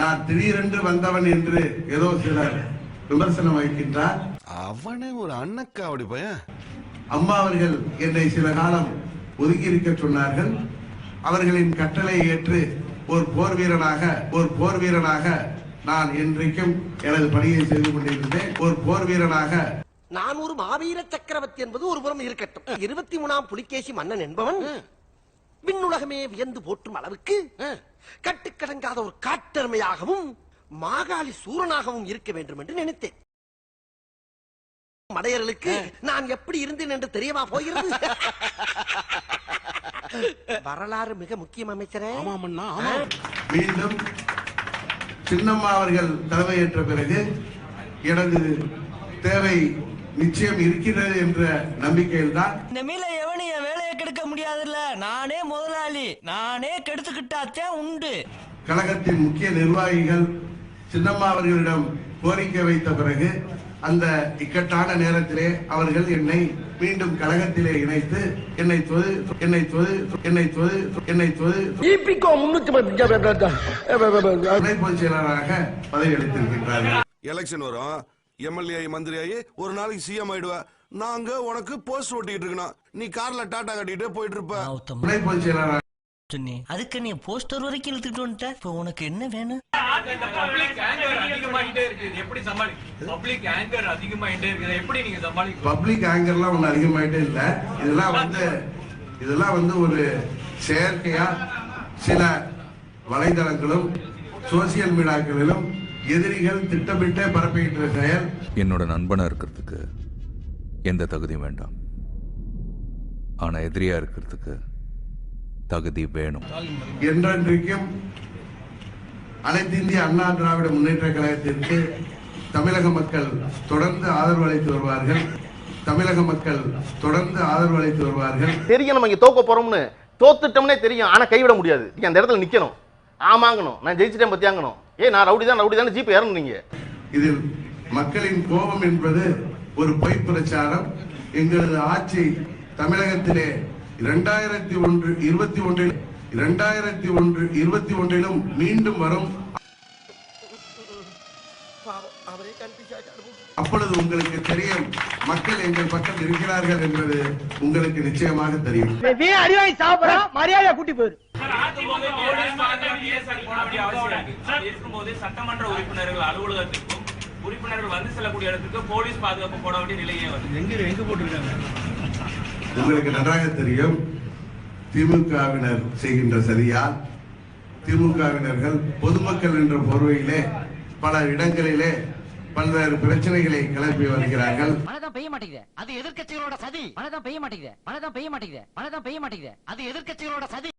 நான் திடீரென்று வந்தவன் என்று ஏதோ சிலர் விமர்சனம் வைக்கின்றார். அவனே ஒரு அண்ணக்கா அப்படி பையன். அம்மா அவர்கள் என்னை சில காலம் ஒதுக்கி இருக்க சொன்னார்கள். அவர்களின் கட்டளை ஏற்று ஒரு போர் வீரனாக நான் இன்றைக்கும் எனது பணியை செய்து கொண்டிருந்தேன். ஒரு போர் வீரனாக நான் ஒரு மாவீர சக்கரவர்த்தி என்பது ஒரு புறம் இருக்கட்டும். 23ஆம் புலிகேசி மன்னன் என்பவன் விண்ணுலகமே வியந்து போற்றும் அளவுக்கு கட்டுக்கடங்காத ஒரு காட்டெருமையாகவும் மாகாளி சூரனாகவும் இருக்க வேண்டும் என்று நினைத்தேன். மடையர்களுக்கு நான் எப்படி இருந்தேன் என்று தெரியவா போகிறது? வரலாறு மிக முக்கியம் அமைச்சரே. மீண்டும் சின்னம்மா அவர்கள் தலைமையேற்ற பிறகு எனது தேவை நிச்சயம் இருக்கிறது என்ற நம்பிக்கையில் தான். இந்த மீல எவனைய வேலையை கெடுக்க முடியாதுல்ல, நானே முதலாளி, நானே கெடுத்துக்கிட்டாத்தே உண்டு. கழகத்தின் முக்கிய நிர்வாகிகள் சின்னம்மா அவர்களிடம் கோரிக்கை வைத்த பிறகு அந்த இக்கட்டான நேரத்திலே அவர்கள் என்னை மீண்டும் கழகத்திலே இணைத்து என்னை துணை பொதுச் செயலாளராக பதவி அளித்திருக்கின்றார்கள். எலெக்ஷன் வரும், எம்எல்ஏ மந்திரியாயி ஒரு நாளைக்கு சிஎம் ஆயிடுவா. நாங்க உனக்கு போஸ்ட் ஓட்டிட்டு இருக்கணும், நீ கார்ல டாடா கட்டிட்டு போயிட்டு இருப்ப. துணை பொதுச் செயலாளர் அதுக்கு நீ போஸ்டர் வரைக்கும் இழுத்துட்டு வந்துட்ட. இப்ப உனக்கு என்ன வேணும்? பப்ளிக் ஆங்கர்லாம் ஒண்ணு அதிகமாயிட்டே இல்ல. இதெல்லாம் வந்து ஒரு செயற்கையா சில வலைதளங்களும் சோசியல் மீடியாக்களிலும் எதிரிகள் திட்டமிட்டே பரப்பிக்கிட்டு செயல். என்னோட நண்பனா இருக்கிறதுக்கு எந்த தகுதியும் வேண்டாம், ஆனா எதிரியா இருக்கிறதுக்கு தகுதி வேணும். என்றென்றைக்கும் அனைத்து இந்திய அண்ணா திராவிட முன்னேற்ற கழகத்திற்கு தமிழக மக்கள் தொடர்ந்து ஆதரவு அளித்து வருவார்கள். தெரியும் நம்ம இங்க தோக்க போறோம்னு, தோத்துட்டோம்னே தெரியும், ஆனா கைவிட முடியாது. நீங்க அந்த இடத்துல நிக்கணும், ஆமாங்கணும், நான் ஜெயிச்சிட்டேன் பத்தியாங்கணும். நான் ரவுடி தான் ஜீப் ஏறணுங்க. இதில் மக்களின் கோபம் என்பது ஒரு பொய் பிரச்சாரம். எங்களது ஆட்சி தமிழகத்திலே 2021 மீண்டும் வரும். அப்பொழுது உங்களுக்கு தெரியும் மக்கள் எங்கள் பக்கம் இருக்கிறார்கள் என்பது உங்களுக்கு நிச்சயமாக தெரியும். மரியாதை கூட்டி போயிரு. சட்டமன்ற உறுப்பினர்கள் அலுவலகத்திற்கும் உறுப்பினர்கள் வந்து செல்லக்கூடிய இடத்துக்கு போலீஸ் பாதுகாப்பு போட வேண்டிய நிலையே வந்து எங்க போட்டிருக்காங்க. உங்களுக்கு நன்றாக தெரியும் திமுகவினர் செய்கின்ற சரியால் திமுகவினர்கள் பொதுமக்கள் என்ற போர்வையிலே பல இடங்களிலே பல்வேறு பிரச்சனைகளை கிளப்பி வருகிறார்கள். மழைதான் பெய்ய மாட்டேங்குது, அது எதிர்க்கட்சிகளோட சதி. மழைதான் பெய்ய மாட்டேங்குது, அது எதிர்க்கட்சிகளோட சதி.